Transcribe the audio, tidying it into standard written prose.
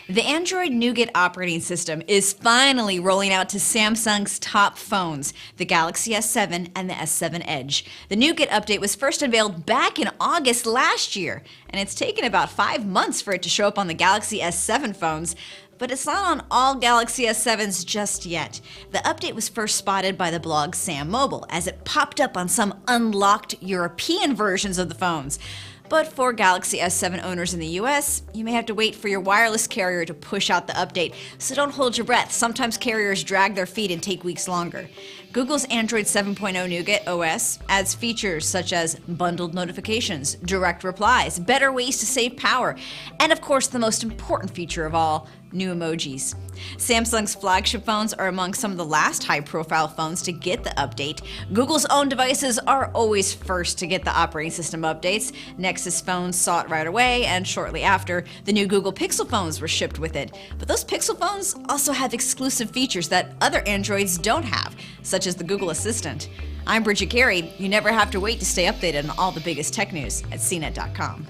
The Android Nougat operating system is finally rolling out to Samsung's top phones, the Galaxy S7 and the S7 Edge. The Nougat update was first unveiled back in August last year, and it's taken about 5 months for it to show up on the Galaxy S7 phones. But it's not on all Galaxy S7s just yet. The update was first spotted by the blog Sam Mobile, as it popped up on some unlocked European versions of the phones. But for Galaxy S7 owners in the US, you may have to wait for your wireless carrier to push out the update, so don't hold your breath. Sometimes carriers drag their feet and take weeks longer. Google's Android 7.0 Nougat OS adds features such as bundled notifications, direct replies, better ways to save power, and of course the most important feature of all, new emojis. Samsung's flagship phones are among some of the last high-profile phones to get the update. Google's own devices are always first to get the operating system updates. Nexus phones saw it right away, and shortly after, the new Google Pixel phones were shipped with it. But those Pixel phones also have exclusive features that other Androids don't have, such as the Google Assistant. I'm Bridget Carey. You never have to wait to stay updated on all the biggest tech news at CNET.com.